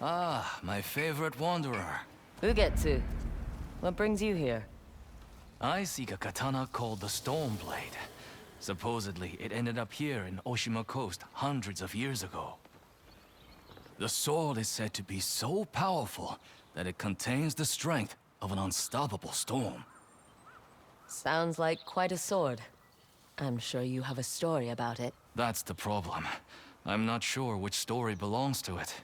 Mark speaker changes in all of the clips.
Speaker 1: Ah, my favorite wanderer.
Speaker 2: Ugetsu, what brings you here?
Speaker 1: I seek a katana called the Stormblade. Supposedly, it ended up here in Oshima Coast hundreds of years ago. The sword is said to be so powerful that it contains the strength of an unstoppable storm.
Speaker 2: Sounds like quite a sword. I'm sure you have a story about it.
Speaker 1: That's the problem. I'm not sure which story belongs to it.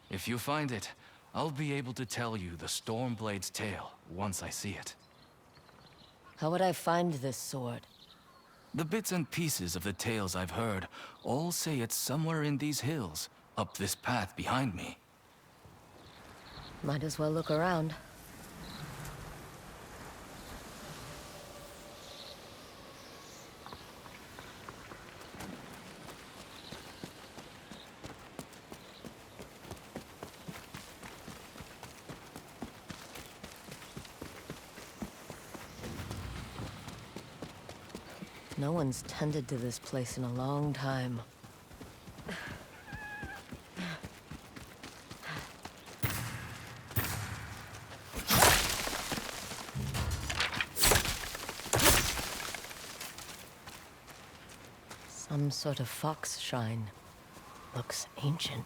Speaker 1: If you find it, I'll be able to tell you the Stormblade's tale once I see it.
Speaker 2: How would I find this sword?
Speaker 1: The bits and pieces of the tales I've heard all say it's somewhere in these hills, up this path behind me.
Speaker 2: Might as well look around. No one's tended to this place in a long time. Some sort of fox shrine. Looks ancient.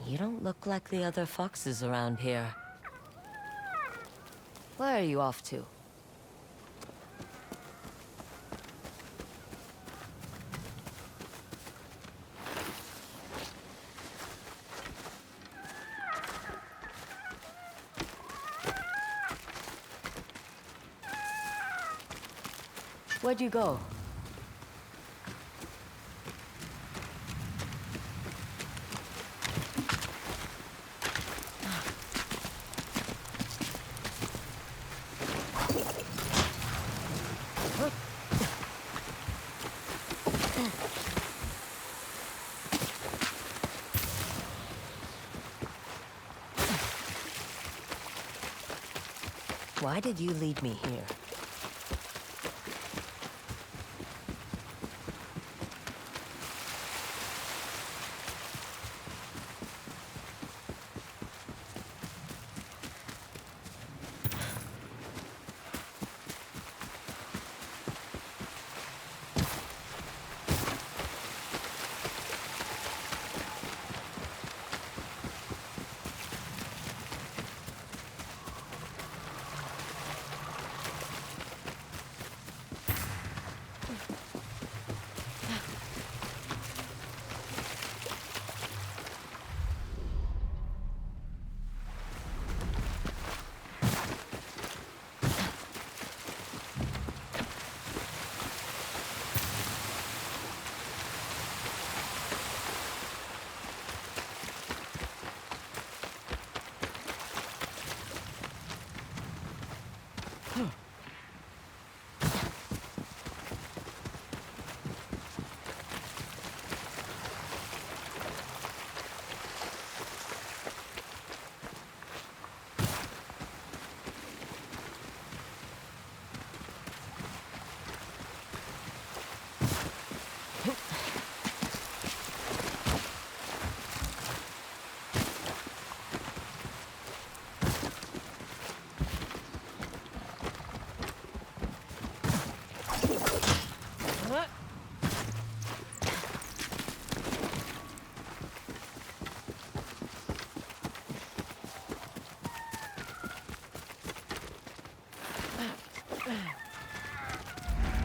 Speaker 2: You don't look like the other foxes around here. Where are you off to? Where'd you go? Why did you lead me here?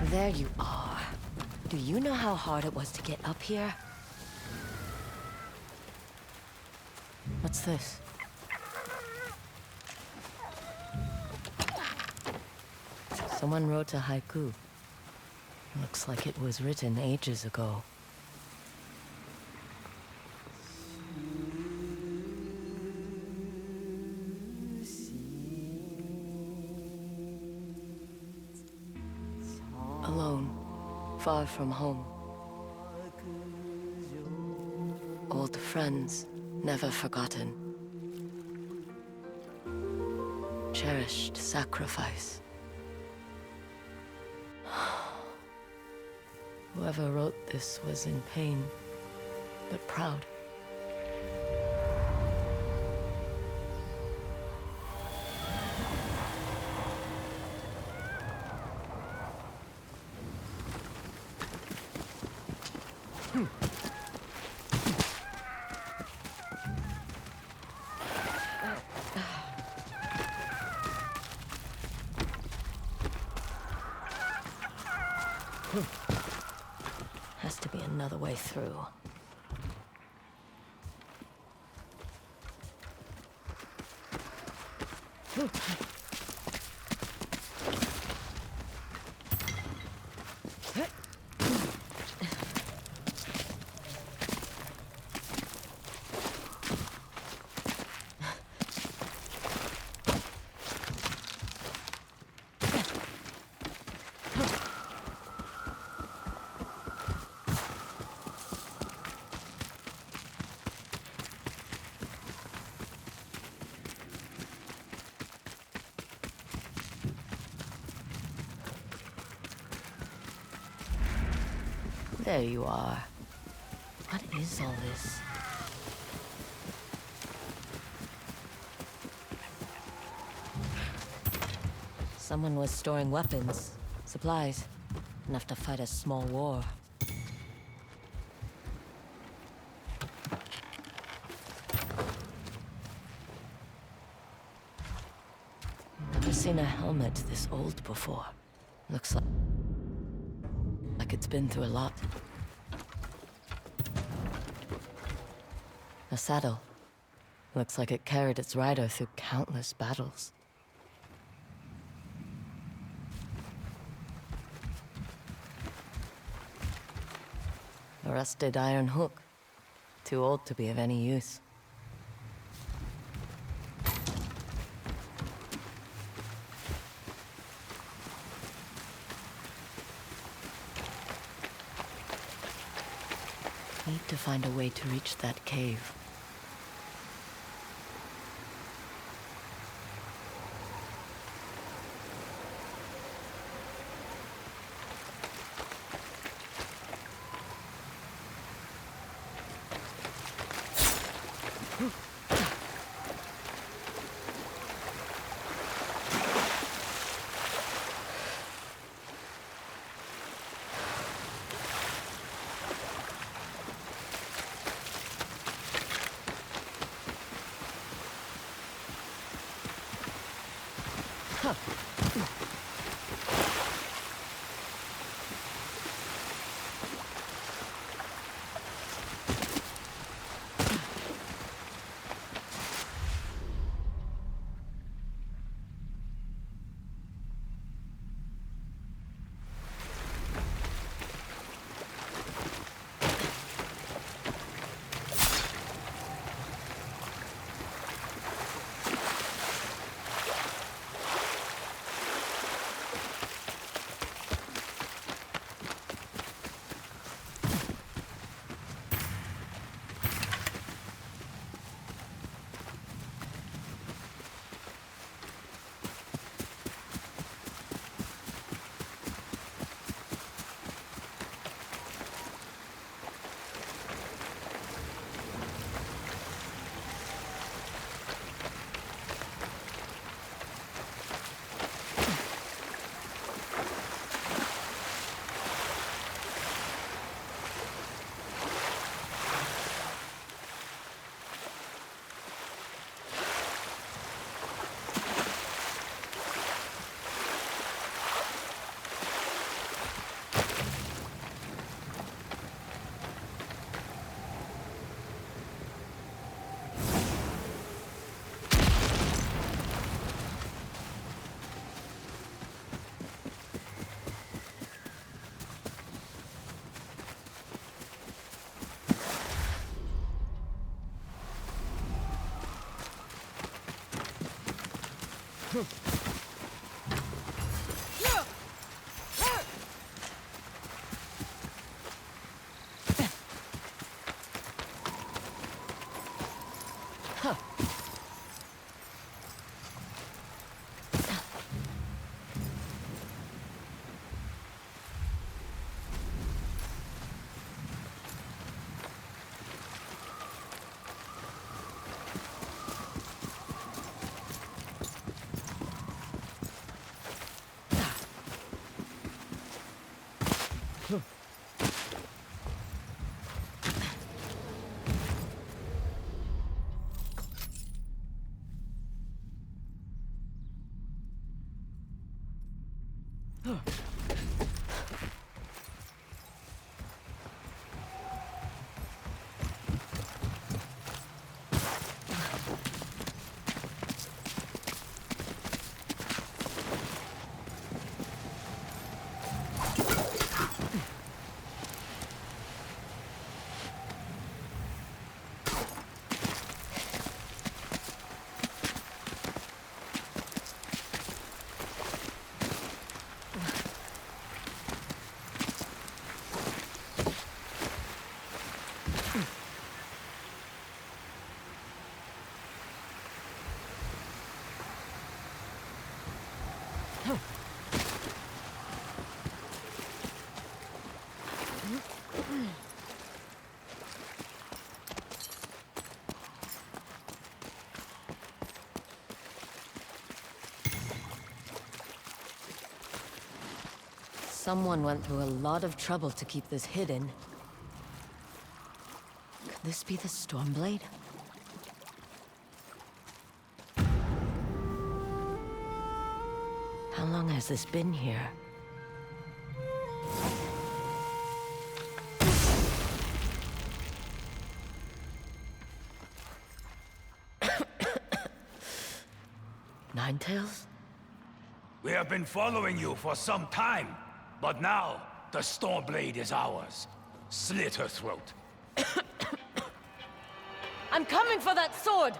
Speaker 2: There you are. Do you know how hard it was to get up here? What's this? Someone wrote a haiku. Looks like it was written ages ago. far from home. Old friends, never forgotten. Cherished sacrifice. Whoever wrote this was in pain, but proud. Has to be another way through. There you are. What is all this? Someone was storing weapons, supplies, enough to fight a small war. Never seen a helmet this old before. Looks like it's been through a lot. A saddle. Looks like it carried its rider through countless battles. A rusted iron hook. Too old to be of any use. Need to find a way to reach that cave. Someone went through a lot of trouble to keep this hidden. Could this be the Stormblade? How long has this been here? Ninetales?
Speaker 3: We have been following you for some time, but now the Stormblade is ours. Slit her throat.
Speaker 2: I'm coming for that sword!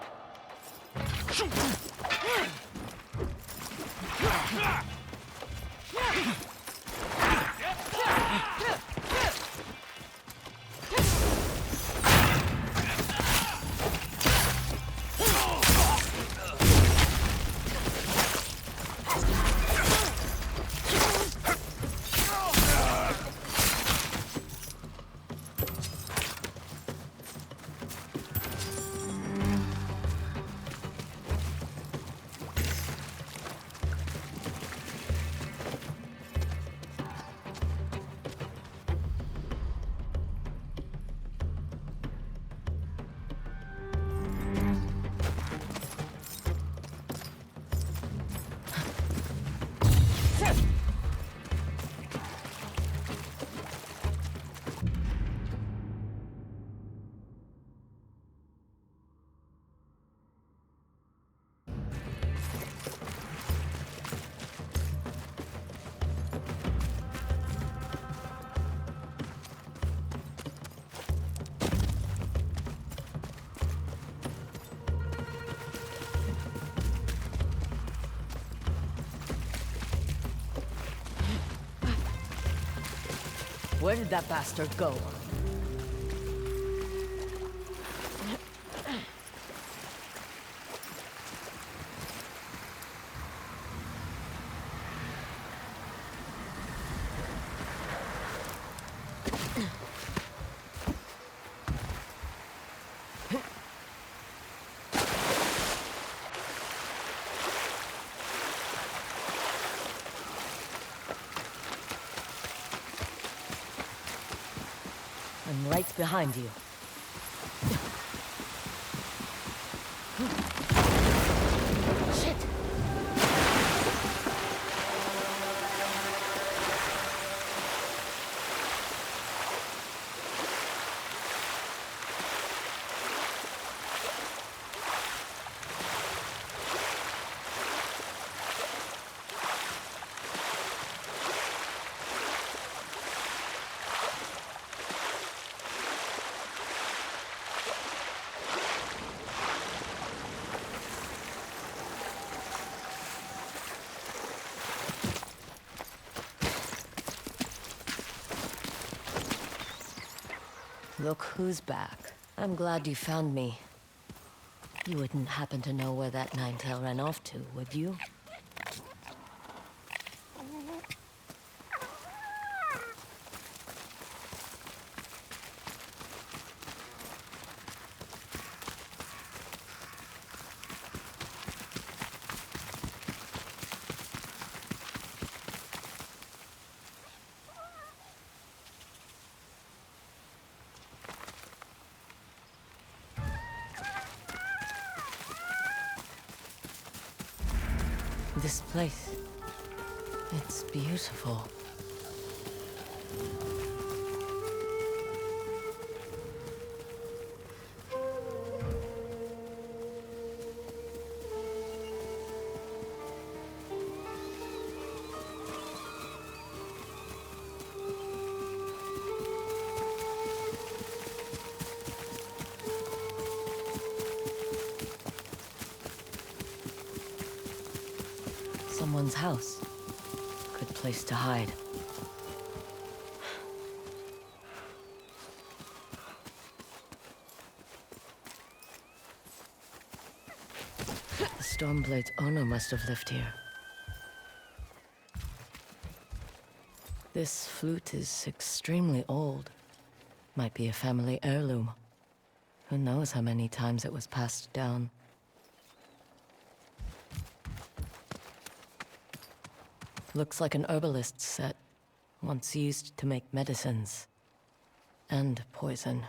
Speaker 2: Where did that bastard go? I'm right behind you. Shit! Look who's back. I'm glad you found me. You wouldn't happen to know where that nine-tail ran off to, would you? This place, it's beautiful. Someone's house. Good place to hide. The Stormblade's owner must have lived here. This flute is extremely old. Might be a family heirloom. Who knows how many times it was passed down. Looks like an herbalist's set, once used to make medicines. And poison.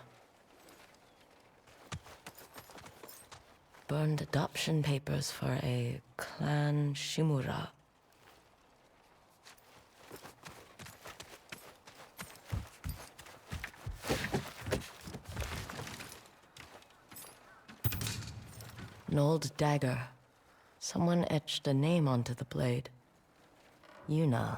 Speaker 2: Burned adoption papers for a clan Shimura. An old dagger. Someone etched a name onto the blade. Yuna.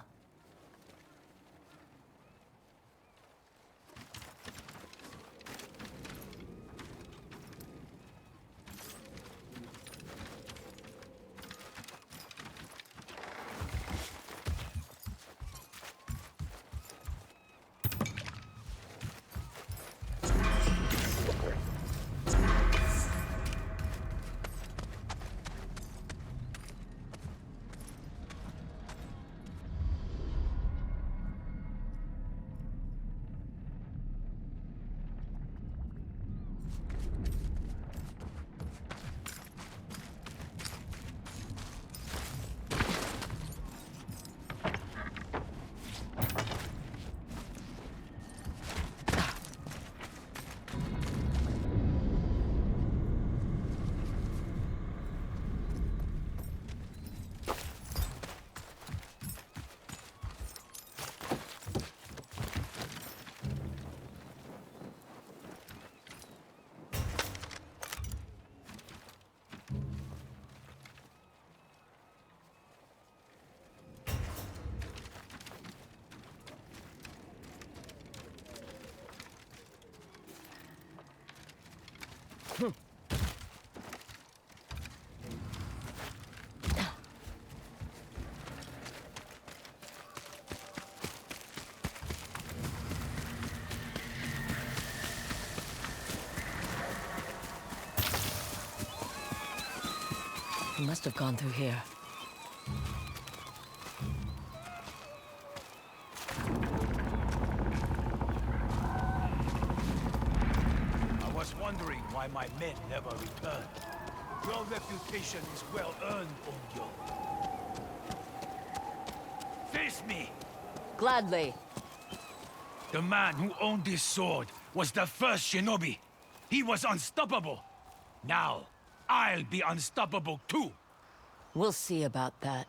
Speaker 2: He must have gone through here.
Speaker 3: I was wondering why my men never returned. Your reputation is well earned, Onyo. Face me!
Speaker 2: Gladly.
Speaker 3: The man who owned this sword was the first shinobi. He was unstoppable. Now, I'll be unstoppable too.
Speaker 2: We'll see about that.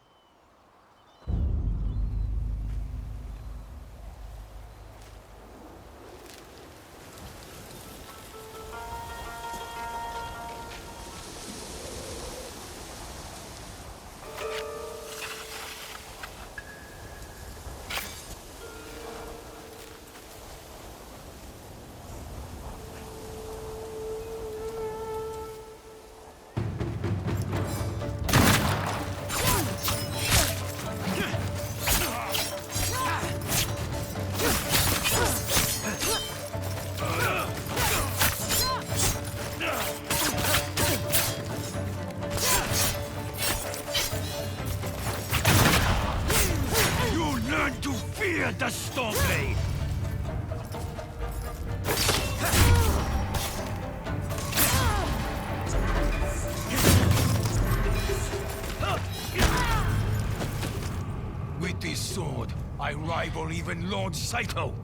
Speaker 3: I rival even Lord Saito.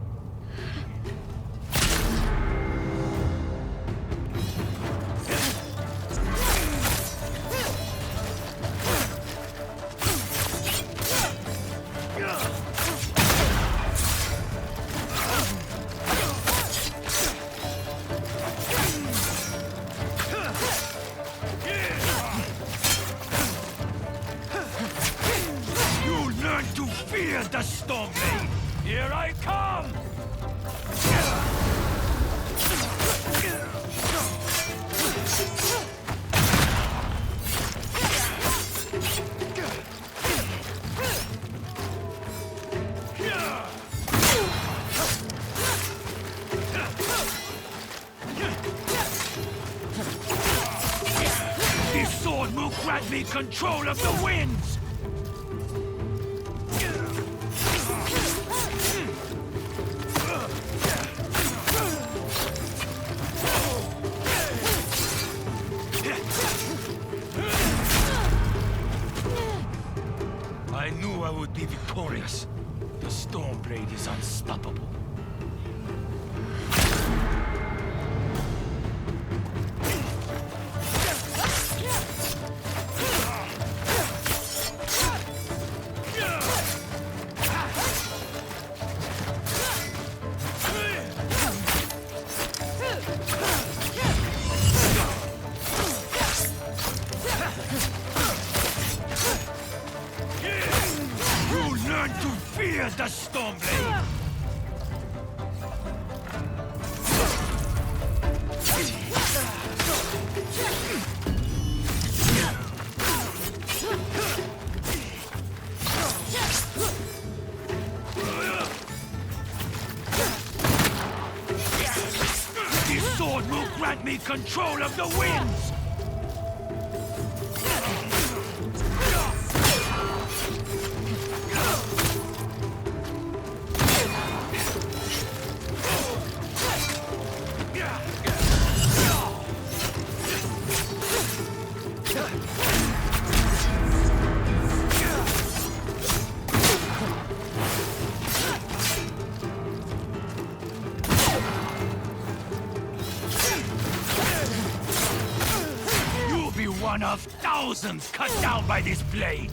Speaker 3: To fear the Stormblade! Here I come! This sword will grant me control of the winds! I knew I would be victorious. The Stormblade is unstoppable. Learn to fear the Stormblade! This sword will grant me control of the winds! One of thousands cut down by this blade!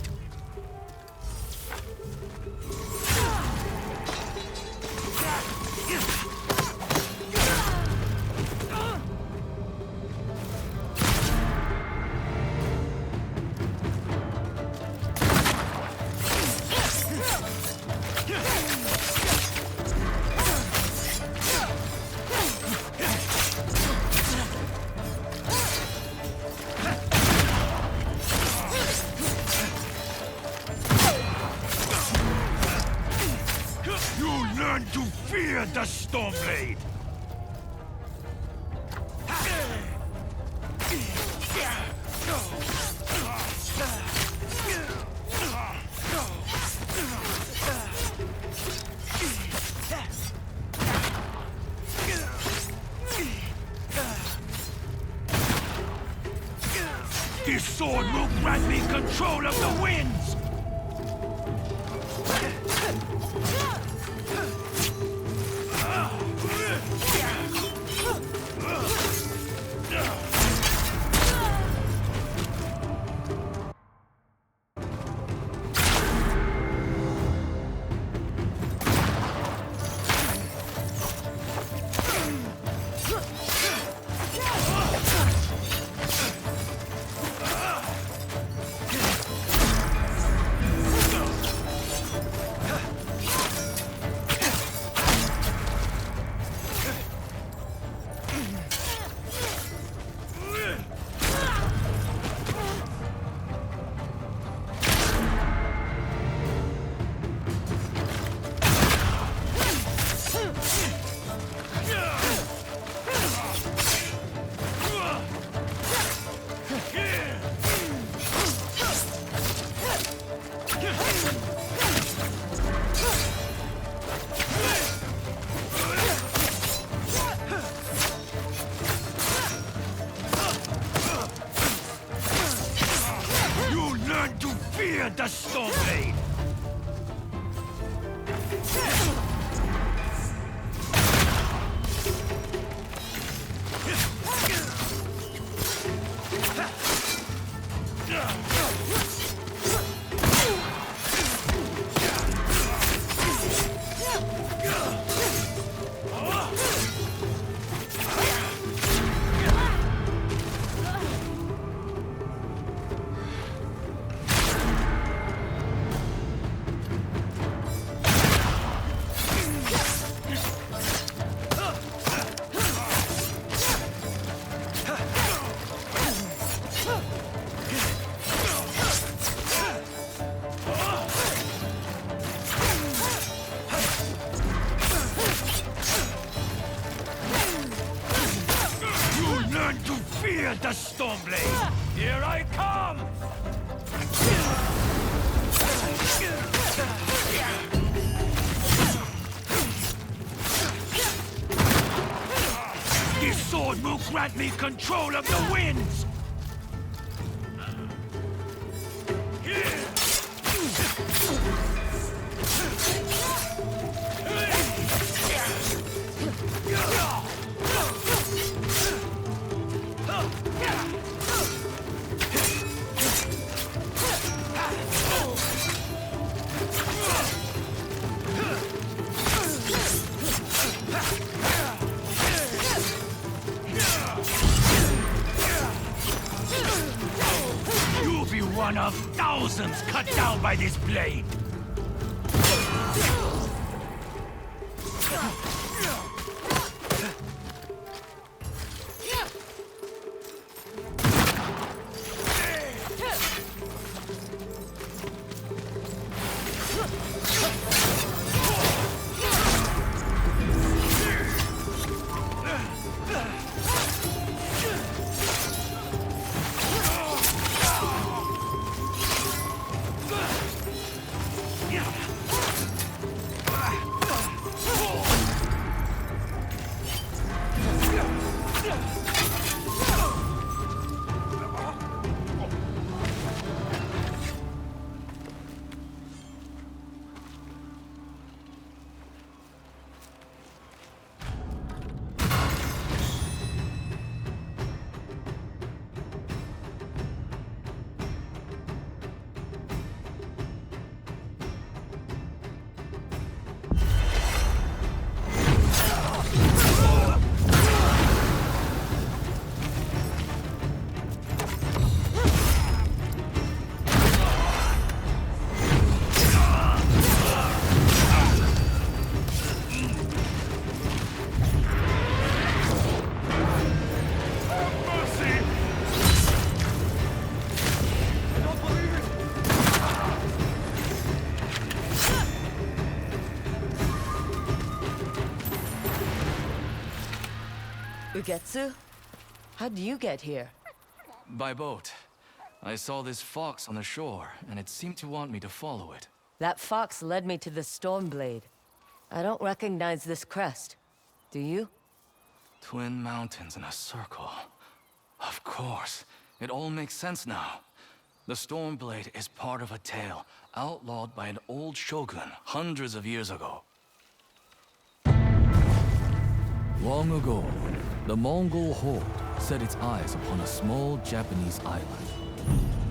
Speaker 3: Learn to fear the Stormblade! This sword will grant me control of the winds! Fear the Stormblade! Wield the Stormblade! Here I come! This sword will grant me control of the winds! You'll be one of thousands cut down by this blade!
Speaker 2: Ugetsu? How'd you get here?
Speaker 1: By boat. I saw this fox on the shore, and it seemed to want me to follow it.
Speaker 2: That fox led me to the Stormblade. I don't recognize this crest. Do you?
Speaker 1: Twin mountains in a circle. Of course. It all makes sense now. The Stormblade is part of a tale outlawed by an old shogun hundreds of years ago. Long ago, the Mongol horde set its eyes upon a small Japanese island.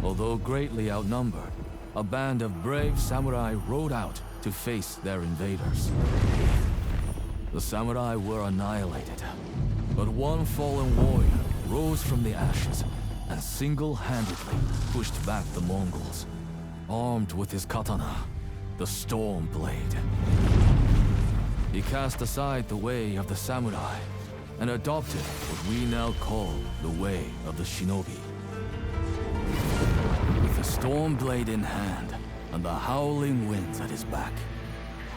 Speaker 1: Although greatly outnumbered, a band of brave samurai rode out to face their invaders. The samurai were annihilated, but one fallen warrior rose from the ashes and single-handedly pushed back the Mongols, armed with his katana, the Stormblade. He cast aside the way of the samurai and adopted what we now call the way of the shinobi. With the Stormblade in hand and the howling winds at his back,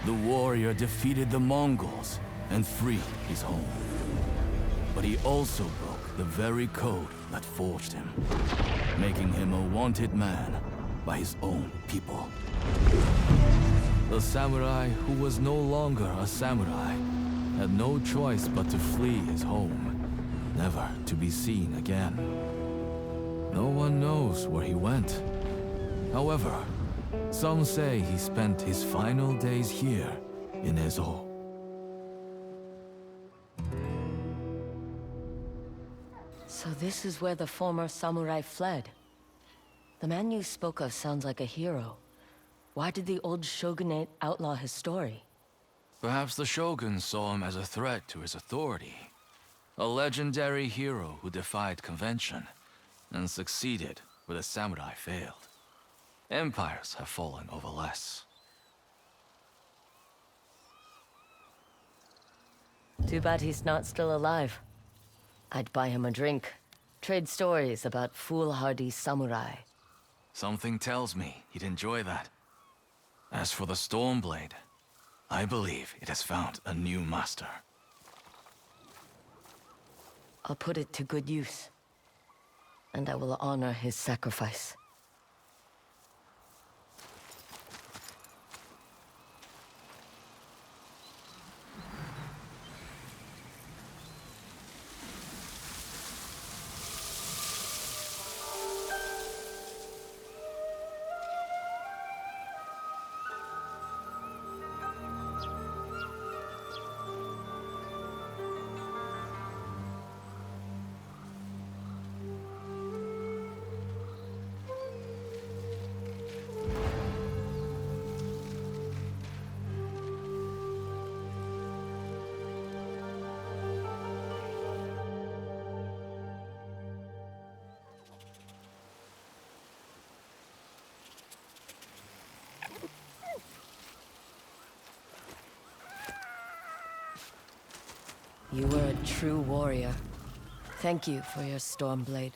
Speaker 1: the warrior defeated the Mongols and freed his home. But he also broke the very code that forged him, making him a wanted man by his own people. The samurai who was no longer a samurai had no choice but to flee his home, never to be seen again. No one knows where he went. However, some say he spent his final days here in Ezo.
Speaker 2: So this is where the former samurai fled. The man you spoke of sounds like a hero. Why did the old shogunate outlaw his story?
Speaker 1: Perhaps the shogun saw him as a threat to his authority. A legendary hero who defied convention and succeeded where the samurai failed. Empires have fallen over less.
Speaker 2: Too bad he's not still alive. I'd buy him a drink, trade stories about foolhardy samurai.
Speaker 1: Something tells me he'd enjoy that. As for the Stormblade, I believe it has found a new master.
Speaker 2: I'll put it to good use. and I will honor his sacrifice. You were a true warrior. Thank you for your Stormblade.